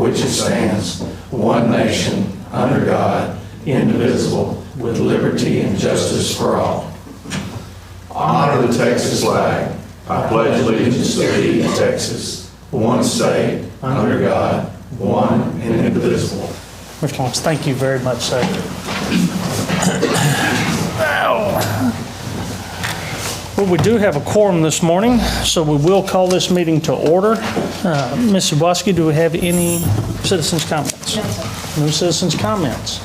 which it stands, one nation, under God, indivisible, with liberty and justice for all. Honor the Texas flag. I pledge allegiance to thee, Texas, one state, under God, one and indivisible. Mr. Lawrence, thank you very much, sir. Well, we do have a quorum this morning, so we will call this meeting to order. Ms. Zawoski, do we have any citizens' comments? No, sir. No citizens' comments.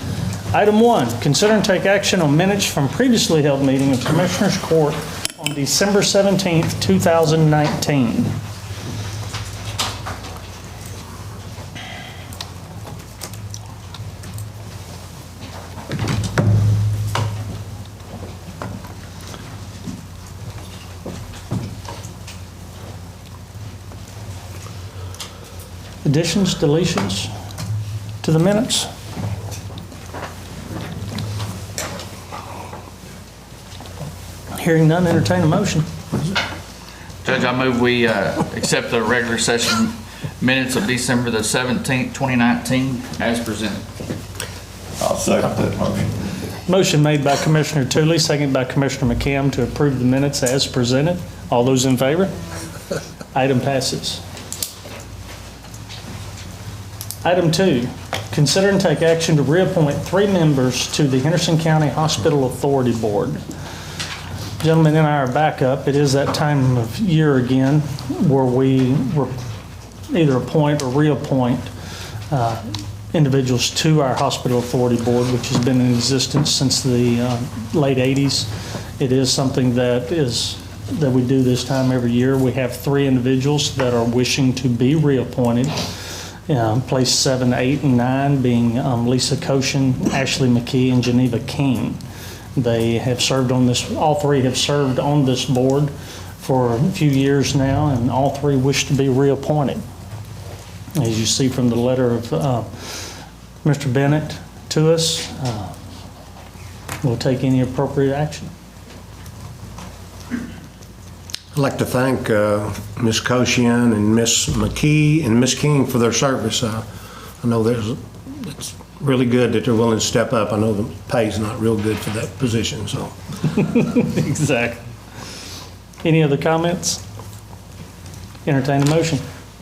Item 1, consider and take action on minutes from previously held meeting of Commissioners Court on December 17th, 2019. Additions, deletions to the minutes? Hearing none, entertain a motion. Judge, I move we accept the regular session minutes of December the 17th, 2019 as presented. I'll second that motion. Motion made by Commissioner Tooley, seconded by Commissioner McCam to approve the minutes as presented. All those in favor? Item passes. Item 2, consider and take action to reappoint 3 members to the Henderson County Hospital Authority Board. Gentlemen, and I are back up. It is that time of year again where we either appoint or reappoint individuals to our Hospital Authority Board, which has been in existence since the late 80s. It is something that we do this time every year. We have 3 individuals that are wishing to be reappointed. Place 7, 8, and 9 being Lisa Koshin, Ashley McKee, and Geneva King. They have served on this, all 3 have served on this board for a few years now, and all 3 wish to be reappointed. As you see from the letter of Mr. Bennett to us, we'll take any appropriate action. I'd like to thank Ms. Koshian and Ms. McKee and Ms. King for their service. I know it's really good that they're willing to step up. I know the pay's not real good for that position, so. Exactly. Any other comments? Entertain a motion.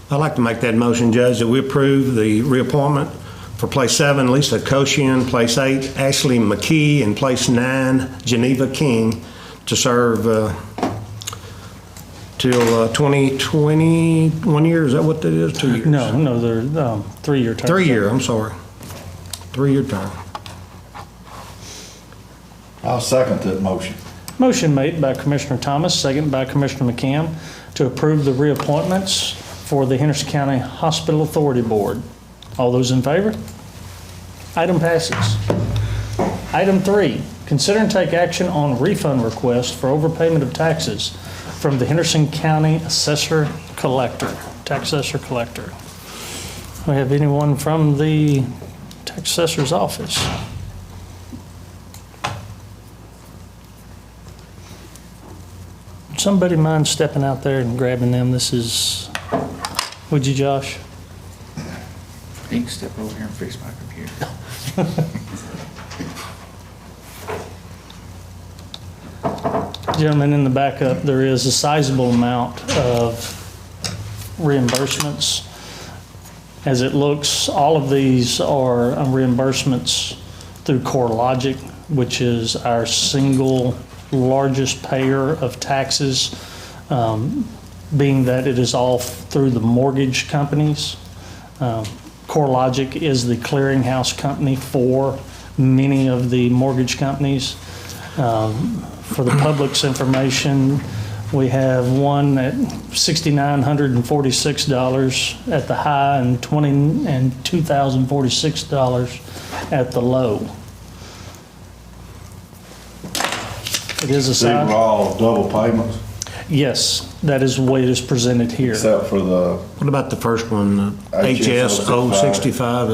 I'd like to make that motion, Judge, that we approve the reappointment for place 7, Lisa Koshian, place 8, Ashley McKee, and place 9, Geneva King, to serve till 2020, 1 year, is that what that is? 2 years? No, they're 3-year terms. 3-year, I'm sorry. 3-year term. I'll second that motion. Motion made by Commissioner Thomas, second by Commissioner McCam to approve the reappointments for the Henderson County Hospital Authority Board. All those in favor? Item passes. Item 3, consider and take action on refund request for overpayment of taxes from the Henderson County Assessor Collector, Tax Assessor Collector. We have anyone from the Tax Assessor's office? Somebody mind stepping out there and grabbing them? This is, would you, Josh? You can step over here and fix my computer. Gentlemen, in the backup, there is a sizable amount of reimbursements. As it looks, all of these are reimbursements through CoreLogic, which is our single largest payer of taxes, being that it is all through the mortgage companies. CoreLogic is the clearinghouse company for many of the mortgage companies. For the public's information, we have one at $6,946 at the high and $2,046 at the low. It is a These are all double payments, yes, that is the way it is presented here. except for the, What about the first one, HS 065?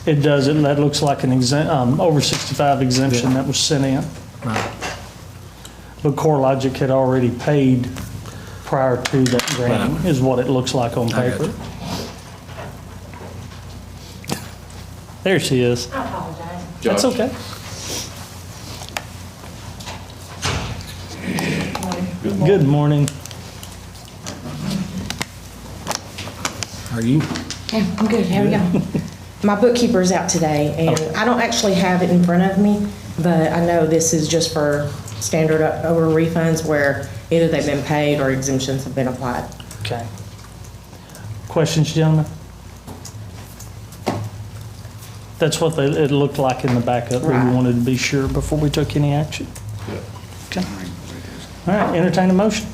It does, that looks like an over 65 exemption that was sent in. Right. But CoreLogic had already paid prior to that granting, is what it looks like on I got paper. you. There she is. I apologize. That's Judge. okay. Good morning. Are you? Yeah, I'm good. Here we go. My bookkeeper's out today, and I don't actually have it in front of me, but I know this is just for standard over refunds where either they've been paid or exemptions have been applied. Okay. Questions, gentlemen? That's what it looked like in the backup. We Right. wanted to be sure before we took any action. Okay. All right, entertain a motion.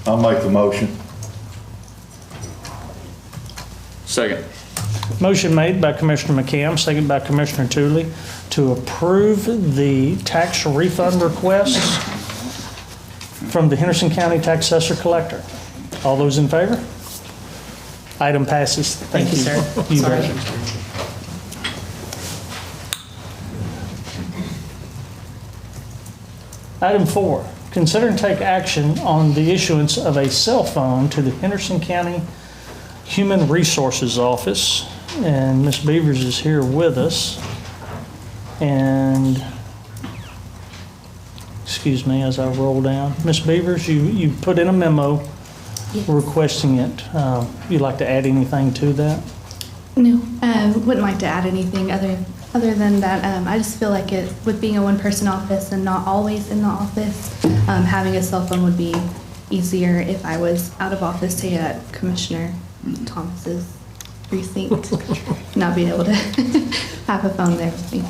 I'll make the motion. Second. Motion made by Commissioner McCam, second by Commissioner Tooley, to approve the tax refund requests from the Henderson County Tax Assessor Collector. All those in favor? Item passes. Thank you. Thank you, sir. You Sorry. bet. Item 4, consider and take action on the issuance of a cell phone to the Henderson County Human Resources Office. And Ms. Beavers is here with us. And, excuse me as I roll down. Ms. Beavers, you put in a memo requesting it. You'd like to add anything to that? No, wouldn't like to add anything other than that. I just feel like it, with being a one-person office and not always in the office, having a cell phone would be easier if I was out of office, say at Commissioner Thomas's precinct, not being able to have a phone there with me.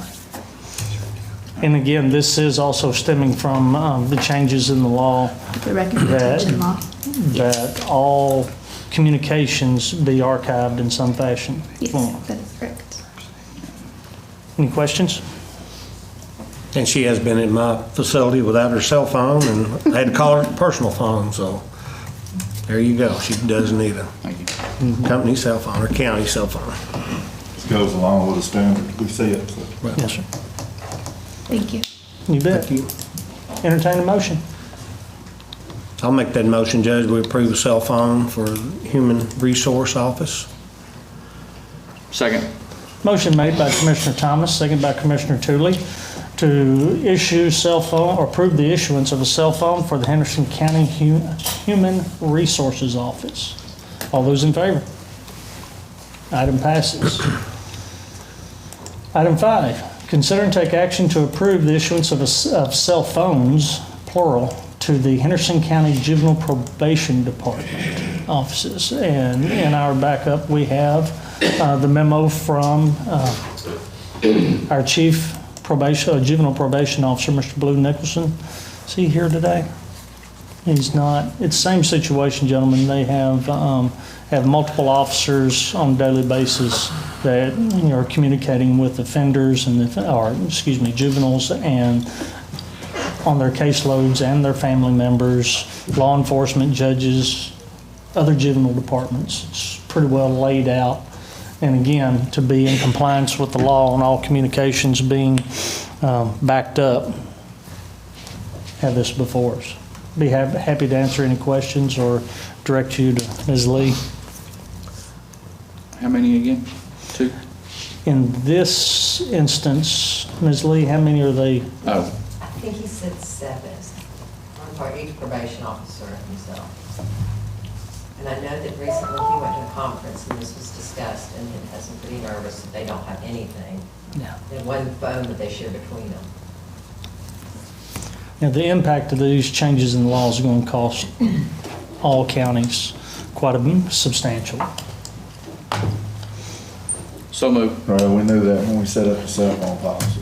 And again, this is also stemming from the changes in the law The record retention law. that all communications be archived in some fashion. Yes, that is correct. Any questions? And she has been in my facility without her cell phone, and I had to call her personal phone, so there you go. She doesn't need a Thank you. company cell phone or county cell phone. This goes along with the standard. We see it. So. Yes, sir. Thank you. You bet. Thank you. Entertain a motion. I'll make that motion, Judge. We approve a cell phone for Human Resource Office. Second. Motion made by Commissioner Thomas, second by Commissioner Tooley, to issue cell phone, or approve the issuance of a cell phone for the Henderson County Human Resources Office. All those in favor? Item passes. Item 5, consider and take action to approve the issuance of cell phones, plural, to the Henderson County Juvenile Probation Department offices. And in our backup, we have the memo from our chief juvenile probation officer, Mr. Blue Nicholson. Is he here today? He's not. It's the same situation, gentlemen. They have multiple officers on a daily basis that are communicating with offenders and juveniles, and on their caseloads and their family members, law enforcement, judges, other juvenile departments. It's pretty well laid out. And again, to be in compliance with the law and all communications being backed up, have this before us. Be happy to answer any questions or direct you to Ms. Lee. How many again? 2? In this instance, Ms. Lee, how many are they? Oh, I think he said 7 for each probation officer himself. And I know that recently he went to a conference and this was discussed, and it has him pretty nervous that they don't have anything. Yeah. And one phone that they share between them. Now, the impact of these changes in the law is going to cost all counties quite a substantial. so moved. Well, we knew that when we set up the cell phone policy.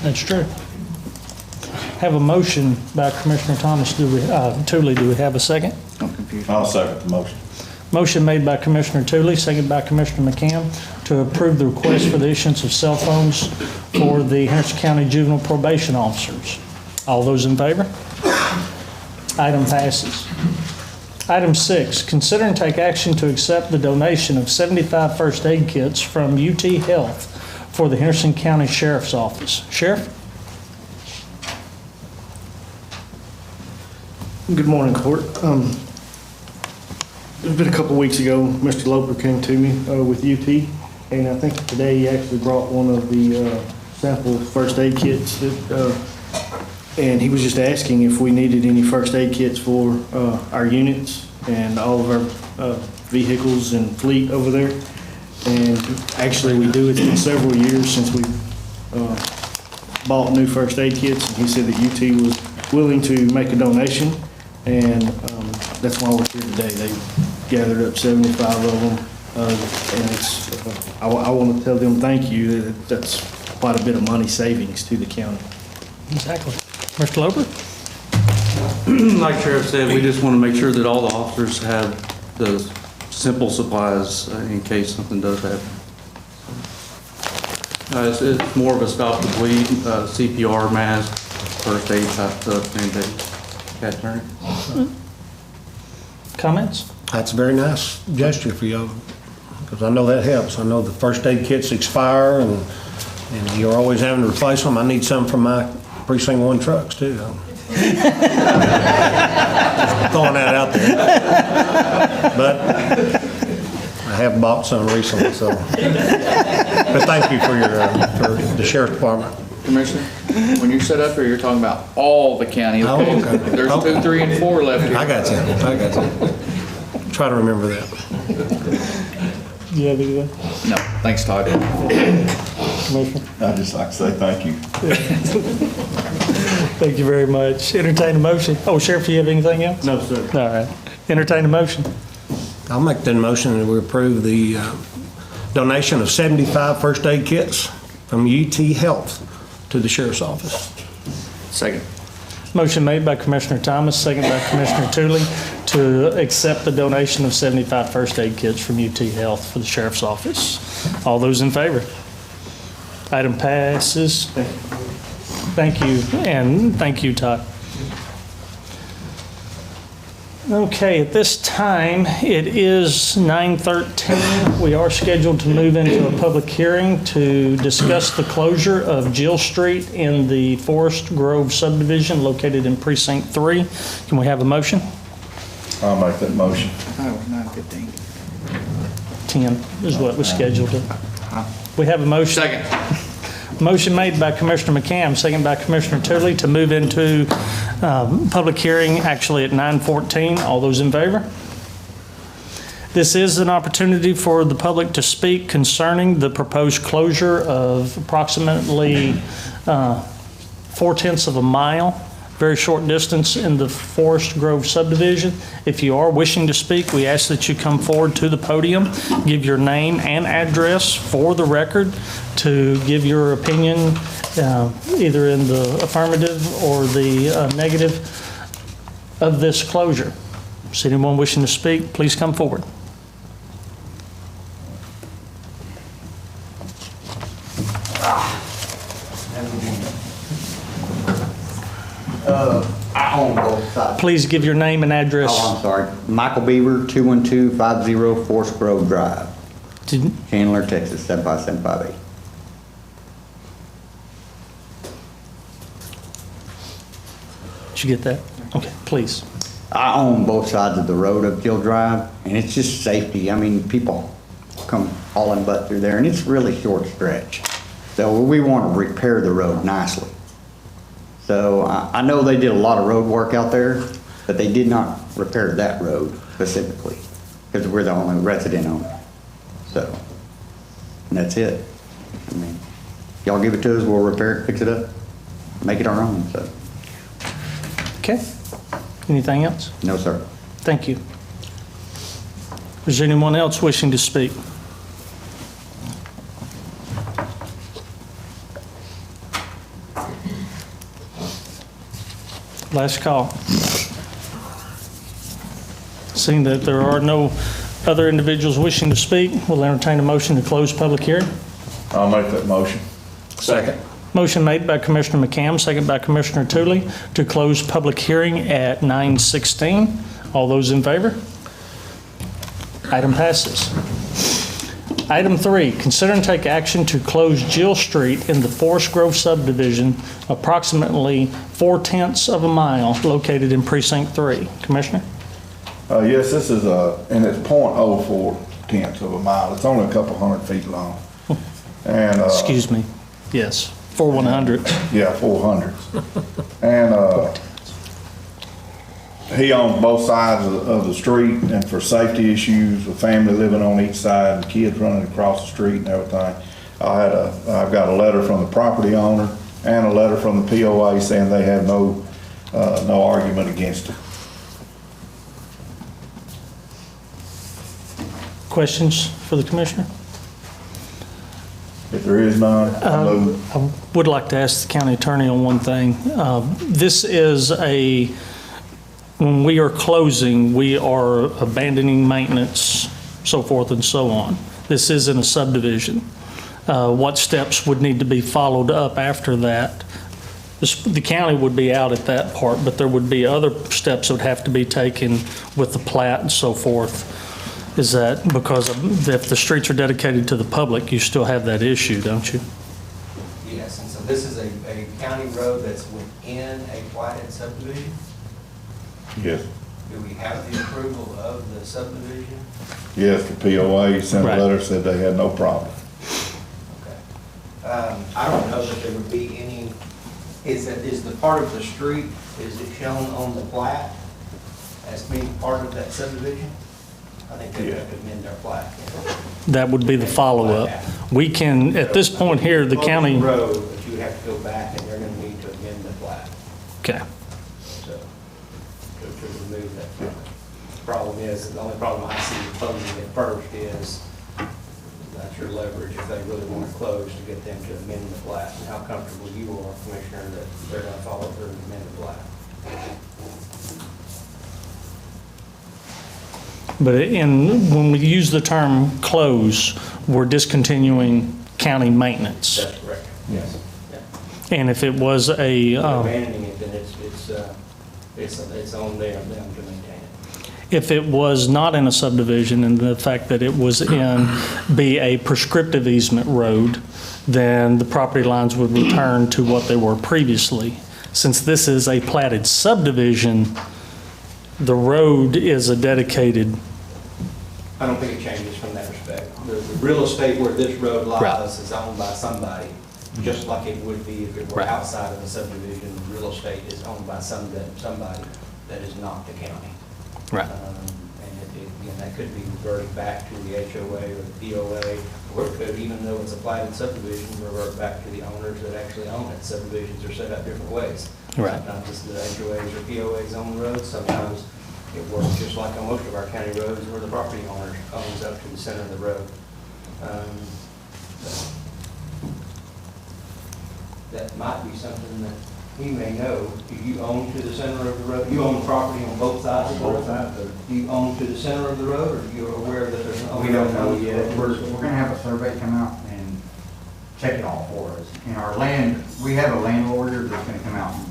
That's true. Have a motion by Commissioner Thomas. Tooley, do we have a second? I'm confused. I'll second the motion. Motion made by Commissioner Tooley, second by Commissioner McCam, to approve the request for the issuance of cell phones for the Henderson County Juvenile Probation Officers. All those in favor? Item passes. Item 6, consider and take action to accept the donation of 75 first aid kits from UT Health for the Henderson County Sheriff's Office. Sheriff? Good morning, Court. It's been a couple weeks ago, Mr. Loper came to me with UT, and I think today he actually brought one of the sample first aid kits, and he was just asking if we needed any first aid kits for our units and all of our vehicles and fleet over there. And actually, we do. It's been several years since we bought new first aid kits, and he said that UT was willing to make a donation, and that's why we're here today. They gathered up 75 of them, and it's. I want to tell them thank you. That's quite a bit of money savings to the county. Exactly. Mr. Loper? Like Sheriff said, we just want to make sure that all the officers have the simple supplies in case something does happen. It's more of a stop the bleed, CPR, mask, first aid type stuff, and cat turn. Comments? That's a very nice gesture for you, because I know that helps. I know the first aid kits expire, and you're always having to replace them. I need some from my precinct 1 trucks too. Just throwing that out there. But I have bought some recently, so. But thank you for the sheriff's department. Commissioner, when you set up here, you're talking about all the county. Oh, okay. There's 2, 3, and 4 left here. I got you. Try to remember that. Do you have anything? No, thanks, Todd. Commissioner? I'd just like to say thank you. Thank you very much. Entertain a motion. Oh, Sheriff, do you have anything else? No, sir. All right. Entertain a motion. I'll make that motion that we approve the donation of 75 first aid kits from UT Health to the sheriff's office. Second. Motion made by Commissioner Thomas, second by Commissioner Tooley, to accept the donation of 75 first aid kits from UT Health for the sheriff's office. All those in favor? Item passes. Thank you, and thank you, Todd. Okay, at this time, it is 9:13. We are scheduled to move into a public hearing to discuss the closure of Jill Street in the Forest Grove subdivision located in Precinct 3. Can we have a motion? I'll make that motion. Oh, 9:15. 10 is what was scheduled. We have a motion. Second. Motion made by Commissioner McCam, second by Commissioner Tooley, to move into public hearing actually at 9:14. All those in favor? This is an opportunity for the public to speak concerning the proposed closure of approximately 4/10 of a mile, very short distance in the Forest Grove subdivision. If you are wishing to speak, we ask that you come forward to the podium, give your name and address for the record, to give your opinion either in the affirmative or the negative of this closure. Is anyone wishing to speak, please come forward. I own both sides. Please give your name and address. Oh, I'm sorry. Michael Beaver, 21250 Forest Grove Drive, Did- Chandler, Texas, 75758. Did you get that? Okay, please. I own both sides of the road up Jill Drive, and it's just safety. I mean, people come hauling butt through there, and it's really short stretch. So we want to repair the road nicely. So I know they did a lot of road work out there, but they did not repair that road specifically, because we're the only resident owner. So, and that's it. I mean, y'all give it to us, we'll repair it, fix it up, make it our own, so. Okay. Anything else? No, sir. Thank you. Is there anyone else wishing to speak? Last call. Seeing that there are no other individuals wishing to speak, we'll entertain a motion to close public hearing. I'll make that motion. Second. Motion made by Commissioner McCam, second by Commissioner Tooley, to close public hearing at 9:16. All those in favor? Item passes. Item 3, consider and take action to close Jill Street in the Forest Grove subdivision, approximately 4/10 of a mile, located in Precinct 3. Commissioner? Yes, this is and it's .04 of a mile. It's only a couple 100 feet long. And, Excuse me. Yes, for 100. yeah, 400s. And, he owns both sides of the street, and for safety issues with family living on each side and kids running across the street and everything, I've got a letter from the property owner and a letter from the POA saying they have no argument against it. Questions for the commissioner? If there is none, I move. I would like to ask the county attorney on one thing. This is when we are closing, we are abandoning maintenance, so forth and so on. This isn't a subdivision. What steps would need to be followed up after that? The county would be out at that part, but there would be other steps that would have to be taken with the plat and so forth. Is that because if the streets are dedicated to the public, you still have that issue, don't you? Yes, and so this is a county road that's within a platted subdivision? Yes. Do we have the approval of the subdivision? Yes, the POA sent a Right. letter, said they had no problem. Okay. I don't know that there would be any, is the part of the street, is it shown on the plat as being part of that subdivision? I think they'd have to amend their plat. That would be the follow-up. We can, at this point here, the county. Road, but you would have to go back and they're going to need to amend the plat. Okay. So, to remove that from it. Problem is, the only problem I see with closing it first is that's your leverage if they really want to close to get them to amend the plat. And how comfortable you are, Commissioner, that they're going to follow through and amend the plat. But when we use the term close, we're discontinuing county maintenance. That's correct. Yes. Yeah. And if it was Abandoning it, then it's on them to maintain it. if it was not in a subdivision and the fact that it was be a prescriptive easement road, then the property lines would return to what they were previously. Since this is a platted subdivision, the road is a dedicated. I don't think it changes from that respect. The real estate where this road lies Right. is owned by somebody, just like it would be if it were Right. outside of the subdivision. The real estate is owned by somebody that is not the county. Right. And again, that could be reverted back to the HOA or the POA, or it could, even though it's a platted subdivision, revert back to the owners that actually own it. Subdivisions are set up different ways. Right. Sometimes it's the HOAs or POAs own the roads, sometimes it works just like on most of our county roads where the property owner owns up to the center of the road. That might be something that he may know. Do you own to the center of the road? You own property on both sides of the road? Do you own to the center of the road, or are you aware that there's an owner? We don't know yet. We're gonna have a survey come out and check it all for us. And our land, we have a land lawyer that's gonna come out and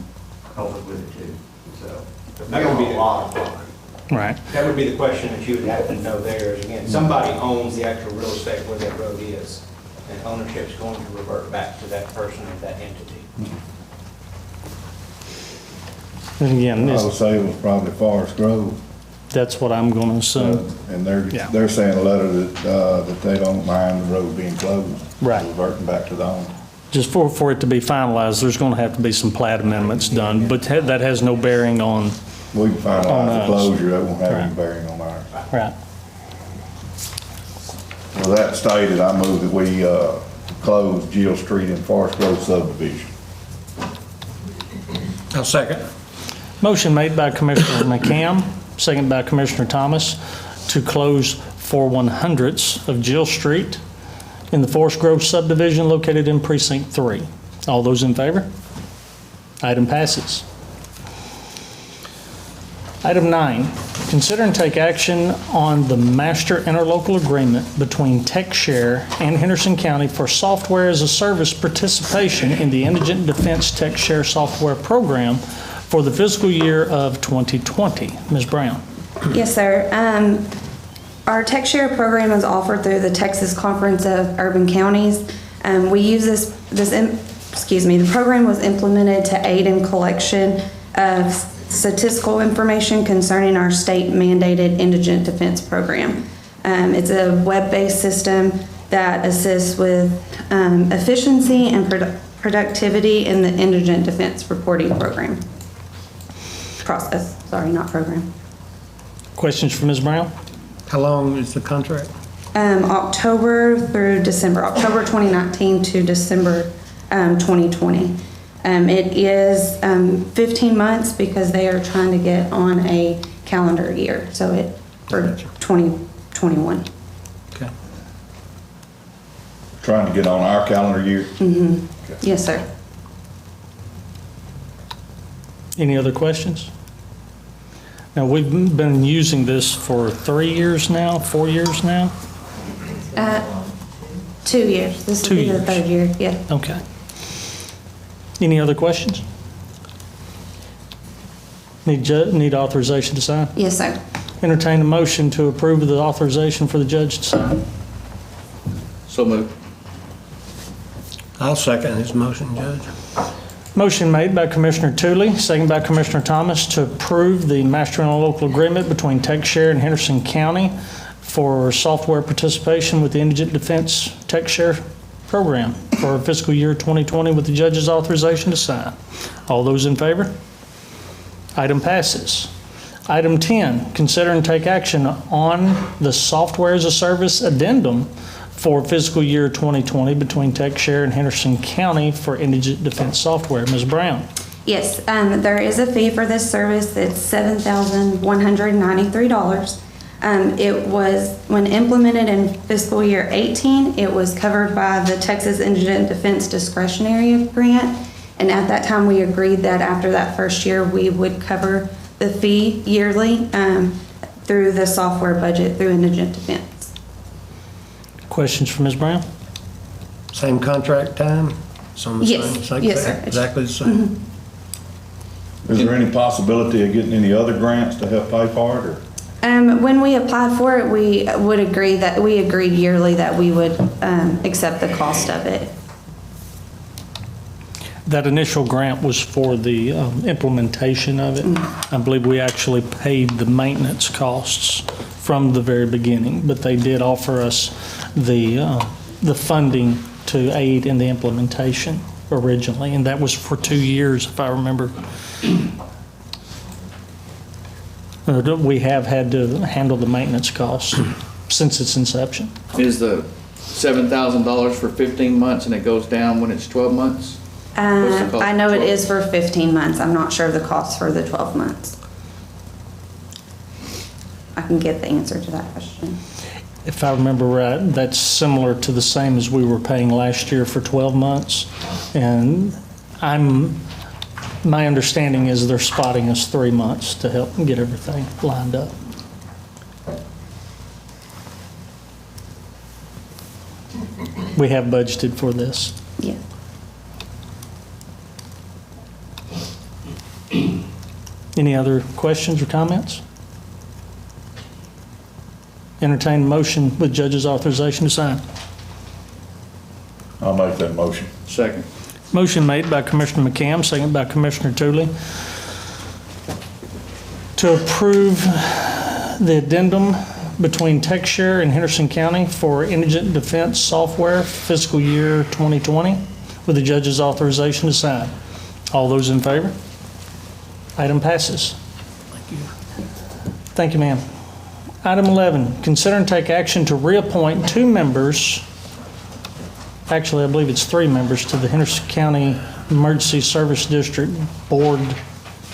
help us with it too, so. That would be a lot of property. Right. That would be the question that you would have to know there is, again, somebody owns the actual real estate where that road is, and ownership's going to revert back to that person or that entity. And again, I would say it was probably Forest Grove. that's what I'm going to assume. And Yeah. they're saying a letter that they don't mind the road being closed. Right. Reverting back to the owner. Just for it to be finalized, there's going to have to be some plat amendments done, but that has no bearing on. We can On finalize the us. closure, that won't have any Right. bearing on ours. Right. With that stated, I move that we close Jill Street and Forest Grove subdivision. I'll second. Motion made by Commissioner McCam, second by Commissioner Thomas, to close 4/100ths of Jill Street in the Forest Grove subdivision located in Precinct 3. All those in favor? Item passes. Item 9, consider and take action on the master interlocal agreement between TechShare and Henderson County for software as a service participation in the Indigent Defense TechShare software program for the fiscal year of 2020. Ms. Brown. Yes, sir. Our TechShare program is offered through the Texas Conference of Urban Counties. We use the program was implemented to aid in collection of statistical information concerning our state mandated indigent defense program. It's a web-based system that assists with efficiency and productivity in the indigent defense reporting program. Process, sorry, not program. Questions for Ms. Brown? How long is the contract? October through December, October 2019 to December 2020. It is 15 months because they are trying to get on a calendar year, so it for 2021. Okay. Trying to get on our calendar year. Mm-hmm. Yes, sir. Any other questions? Now, we've been using this for 3 years now, 4 years now? 2 years. This will 2 be the years. third year, yeah. Okay. Any other questions? Need authorization to sign? Yes, sir. Entertain a motion to approve the authorization for the judge to sign. So moved. I'll second his motion, Judge. Motion made by Commissioner Tooley, second by Commissioner Thomas to approve the master and local agreement between TechShare and Henderson County for software participation with the Indigent Defense TechShare program for fiscal year 2020 with the judge's authorization to sign. All those in favor? Item passes. Item 10, consider and take action on the software as a service addendum for fiscal year 2020 between TechShare and Henderson County for indigent defense software. Ms. Brown? Yes, there is a fee for this service. It's $7,193. It was, when implemented in fiscal year 18, it was covered by the Texas Indigent Defense Discretionary Grant. And at that time, we agreed that after that first year, we would cover the fee yearly through the software budget through Indigent Defense. Questions for Ms. Brown? Same contract time? It's on the Yes. same, Yes, sir. exactly the same. Mm-hmm. Is there any possibility of getting any other grants to help pay for it, or? When we applied for it, we agreed yearly that we would accept the cost of it. That initial grant was for the implementation of it. I believe we actually paid the maintenance costs from the very beginning, but they did offer us the funding to aid in the implementation originally, and that was for 2 years, if I remember. We have had to handle the maintenance costs since its inception. Is the $7,000 for 15 months and it goes down when it's 12 months? What's the cost I know for it 12? is for 15 months. I'm not sure of the cost for the 12 months. I can get the answer to that question. If I remember right, that's similar to the same as we were paying last year for 12 months. And my understanding is they're spotting us 3 months to help get everything lined up. We have budgeted for this. Yeah. Any other questions or comments? Entertain a motion with judge's authorization to sign. I'll make that motion. Second. Motion made by Commissioner McCam, second by Commissioner Tooley, to approve the addendum between TechShare and Henderson County for indigent defense software fiscal year 2020 with the judge's authorization to sign. All those in favor? Item passes. Thank you. Thank you, ma'am. Item 11, consider and take action to reappoint 2 members, actually I believe it's 3 members, to the Henderson County Emergency Service District Board,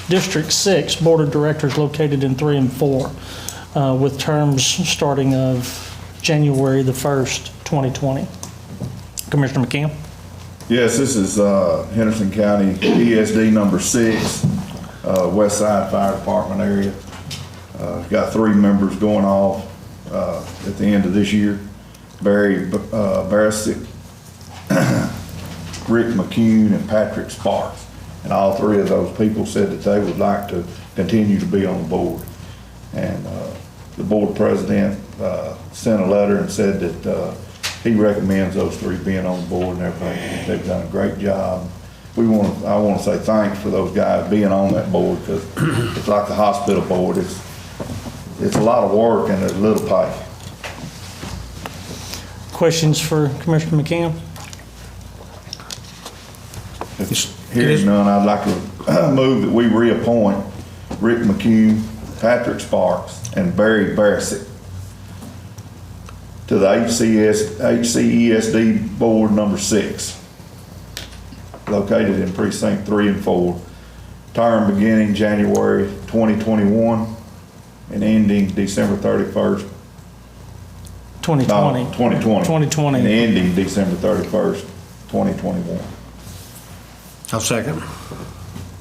District 6 Board of Directors located in 3 and 4, with terms starting of January the 1st, 2020. Commissioner McCam? Yes, this is Henderson County ESD number 6, West Side Fire Department area. Got 3 members going off at the end of this year. Barry Barisick, Rick McCune, and Patrick Sparks. And all 3 of those people said that they would like to continue to be on the board. And the board president sent a letter and said that he recommends those 3 being on the board and everything. They've done a great job. I want to say thanks for those guys being on that board, because it's like the hospital board. It's a lot of work and there's little pay. Questions for Commissioner McKim? Hearing none, I'd like to move that we reappoint Rick McHugh, Patrick Sparks, and Barry Barisick to the HCESD Board number 6, located in precinct 3 and 4, term beginning January 2021 and ending December 31st. 2020. 2020. And ending December 31st, 2021. I'll second.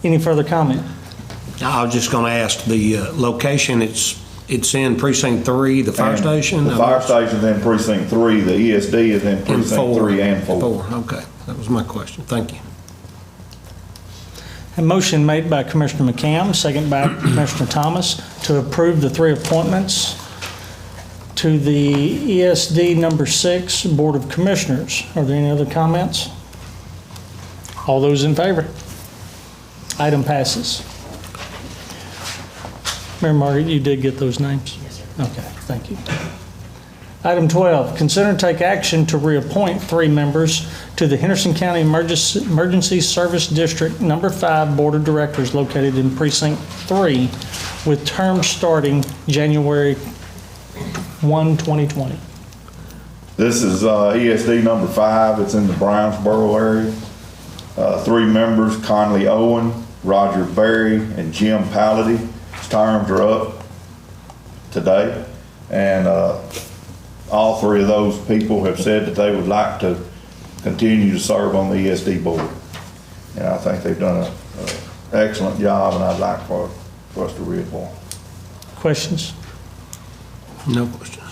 Any further comment? I was just going to ask the location. It's in precinct 3, the fire station. The fire station's in precinct 3. The ESD is in precinct 3 and 4. Okay, that was my question. Thank you. A motion made by Commissioner McCam, second by Commissioner Thomas, to approve the 3 appointments to the ESD number 6 Board of Commissioners. Are there any other comments? All those in favor? Item passes. Mary Margaret, you did get those names? Yes, sir. Okay, thank you. Item 12, consider and take action to reappoint 3 members to the Henderson County Emergency Service District Number 5 Board of Directors located in Precinct 3 with terms starting January 1, 2020. This is ESD number 5. It's in the Brownsboro area. 3 members, Conley Owen, Roger Berry, and Jim Pallady. His terms are up today. And all 3 of those people have said that they would like to continue to serve on the ESD board. And I think they've done an excellent job, and I'd like for us to reappoint. Questions? No questions.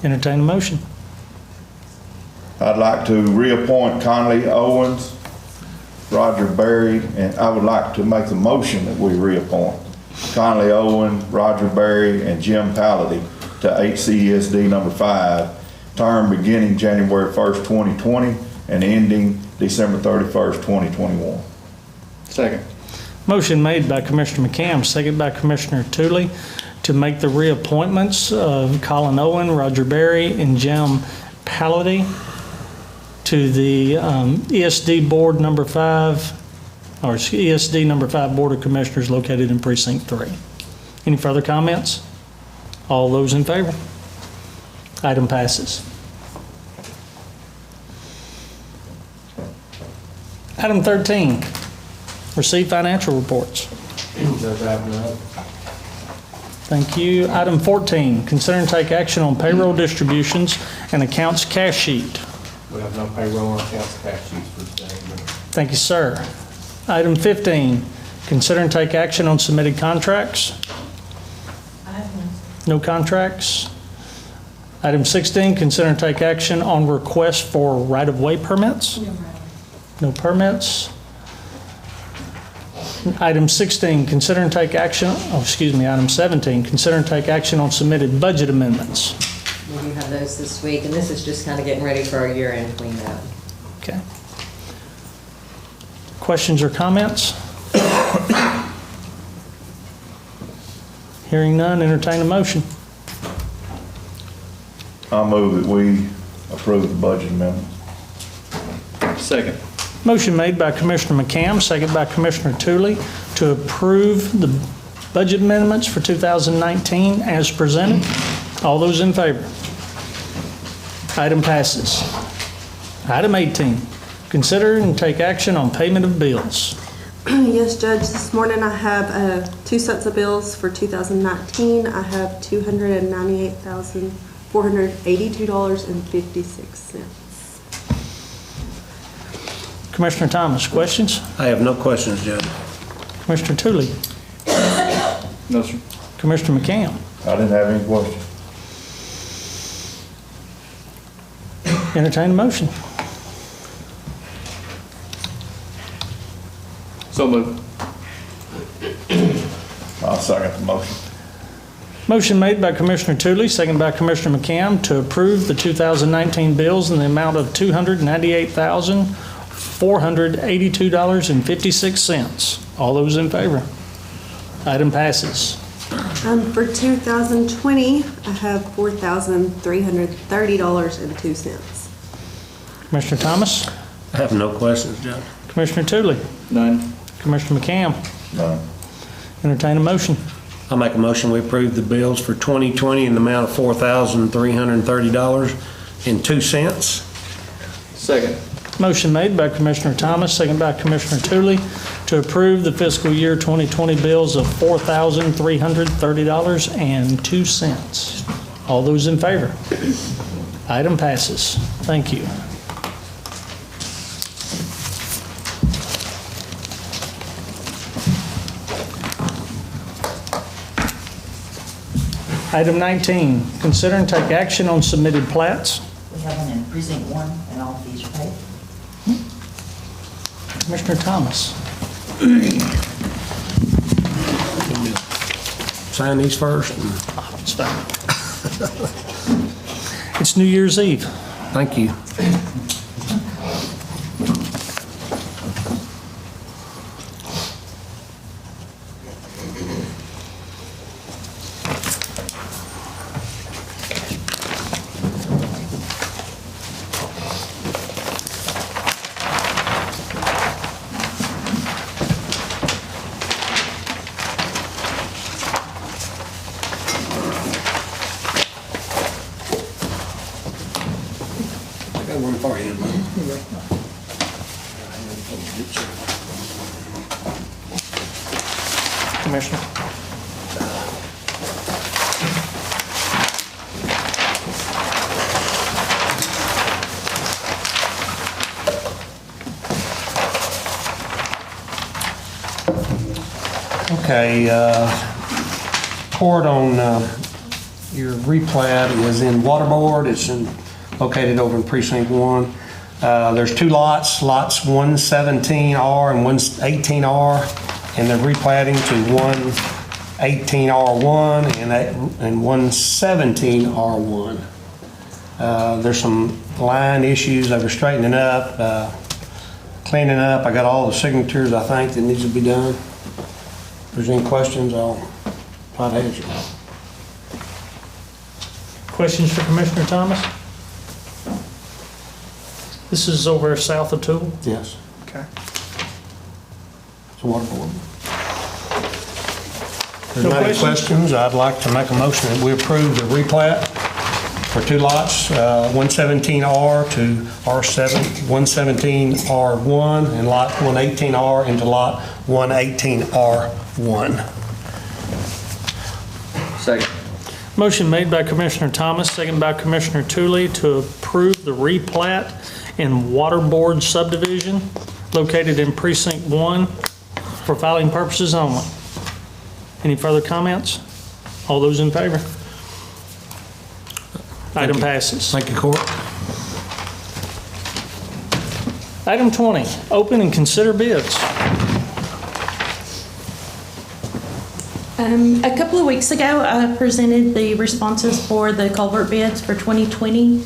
Entertain a motion. I'd like to reappoint Conley Owens, Roger Berry, and I would like to make the motion that we reappoint Conley Owen, Roger Berry, and Jim Pallady to HCESD number 5, term beginning January 1st, 2020 and ending December 31st, 2021. Second. Motion made by Commissioner McCam, second by Commissioner Tooley, to make the reappointments of Colin Owen, Roger Berry, and Jim Pallady to the ESD Board number 5, or ESD number 5 Board of Commissioners located in Precinct 3. Any further comments? All those in favor? Item passes. Item 13, receive financial reports. Thank you. Item 14, consider and take action on payroll distributions and accounts cash sheet. We have no payroll or accounts cash sheets for today. Thank you, sir. Item 15, consider and take action on submitted contracts. No contracts. Item 16, consider and take action on requests for right-of-way permits. No permits. Item 16, consider and take action, item 17, consider and take action on submitted budget amendments. We do have those this week, and this is just kind of getting ready for our year-end cleanup. Okay. Questions or comments? Hearing none, entertain a motion. I move that we approve the budget amendment. Second. Motion made by Commissioner McCam, second by Commissioner Tooley, to approve the budget amendments for 2019 as presented. All those in favor? Item passes. Item 18, consider and take action on payment of bills. Yes, Judge, this morning I have 2 sets of bills for 2019. I have $298,482.56. Commissioner Thomas, questions? I have no questions, Judge. Commissioner Tooley? No, sir. Commissioner McCam? I didn't have any questions. Entertain a motion. So moved. I'll second the motion. Motion made by Commissioner Tooley, second by Commissioner McCam, to approve the 2019 bills in the amount of $298,482.56. $482.56. All those in favor? Item passes. For 2020, I have $4,330.02. Commissioner Thomas? I have no questions, Judge. Commissioner Tootley? None. Commissioner McCam? None. Entertain a motion. I'll make a motion, we approve the bills for 2020 in the amount of $4,330.02. Second. Motion made by Commissioner Thomas, second by Commissioner Tootley, to approve the fiscal year 2020 bills of $4,330.02. All those in favor? Item passes. Thank you. Item 19, consider and take action on submitted plats. We have one in precinct 1, and all fees are paid. Commissioner Thomas. Sign these first. It's fine. It's New Year's Eve. Thank you. Got one for you. Commissioner. Okay, report on your replat is in Waterboard. It's located over in Precinct 1. There's two lots, lots 117R and 118R, and they're replatting to 118R1 and 117R1. There's some line issues that are straightening up, cleaning up. I got all the signatures, I think, that needs to be done. If there's any questions, I'll try to answer. Questions for Commissioner Thomas? This is over south of Tool? Yes, Okay. it's a water board. If there's No not any questions? questions, I'd like to make a motion that we approve the replat for two lots, 117R to R7, 117R1, and lot 118R into lot 118R1. Second. Motion made by Commissioner Thomas, second by Commissioner Tootley to approve the replat in Waterboard subdivision located in Precinct 1 for filing purposes only. Any further comments? All those in favor? Item passes. Thank you, Court. Item 20, open and consider bids. A couple of weeks ago, I presented the responses for the culvert bids for 2020. You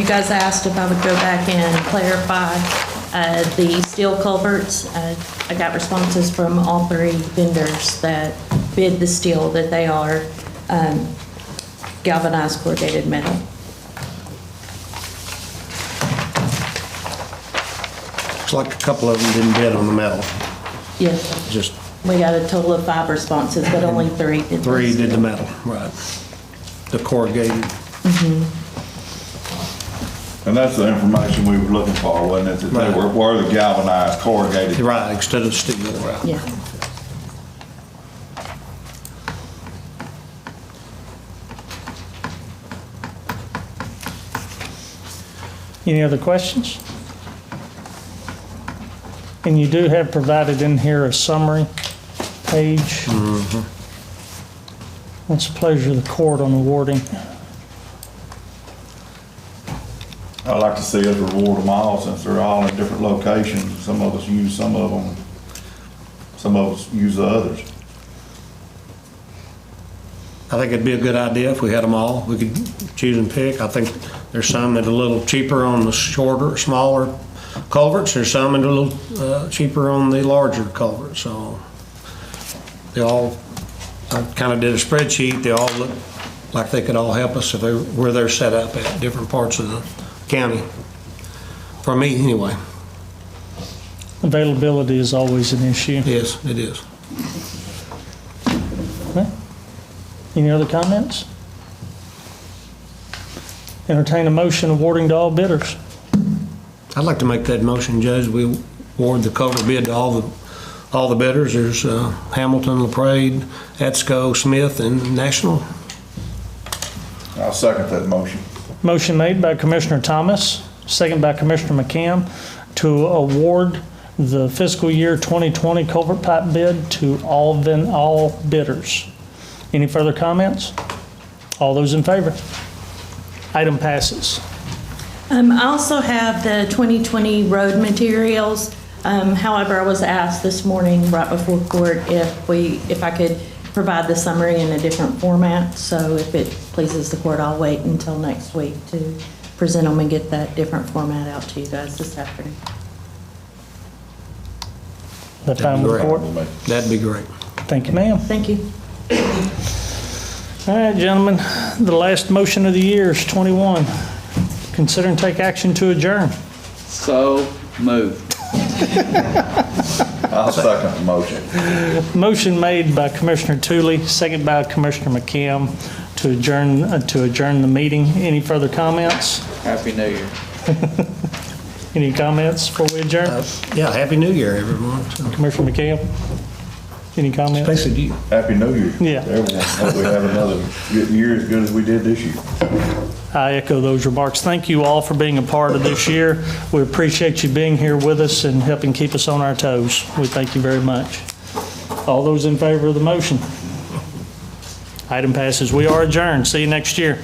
guys asked if I would go back and clarify the steel culverts. I got responses from all three vendors that bid the steel, that they are galvanized corrugated metal. Looks like a couple of them didn't bid on the metal. Yes, Just we got a total of 5 responses, but only 3 did the three did the steel. metal, right. The corrugated. And that's the information we were looking for, wasn't it? That they were the galvanized corrugated. Right, instead of steel, right. Yeah. Any other questions? And you do have provided in here a summary page. What's the pleasure of the court on awarding? I'd like to see us reward them all since they're all in different locations. Some of us use some of them, some of us use the others. I think it'd be a good idea if we had them all. We could choose and pick. I think there's some that are a little cheaper on the shorter, smaller culverts, there's some that are a little cheaper on the larger culverts, so they all, I kind of did a spreadsheet, they all look like they could all help us if they, where they're set up at different parts of the county. For me, anyway. Availability is always an issue. Yes, it is. Okay. Any other comments? Entertain a motion awarding to all bidders. I'd like to make that motion, Judge. We award the culvert bid to all the bidders. There's Hamilton, LaPrade, Etzco, Smith, and National. I'll second that motion. Motion made by Commissioner Thomas, second by Commissioner McCam, to award the fiscal year 2020 culvert pipe bid to all bidders. Any further comments? All those in favor? Item passes. I also have the 2020 road materials. However, I was asked this morning right before court if I could provide the summary in a different format. So if it pleases the court, I'll wait until next week to present them and get that different format out to you guys this afternoon. That fine with the court? That'd be great. Thank you, ma'am. Thank you. All right, gentlemen, the last motion of the year is 21. Consider and take action to adjourn. So moved. I'll second the motion. Motion made by Commissioner Tooley, second by Commissioner McCam to adjourn the meeting. Any further comments? Happy New Year. Any comments before we adjourn? Yeah, Happy New Year, everyone. Commissioner McCam? Any comments? Especially to you. Happy New Year. Yeah. Everyone, hope we have another good year as good as we did this year. I echo those remarks. Thank you all for being a part of this year. We appreciate you being here with us and helping keep us on our toes. We thank you very much. All those in favor of the motion? Item passes. We are adjourned. See you next year.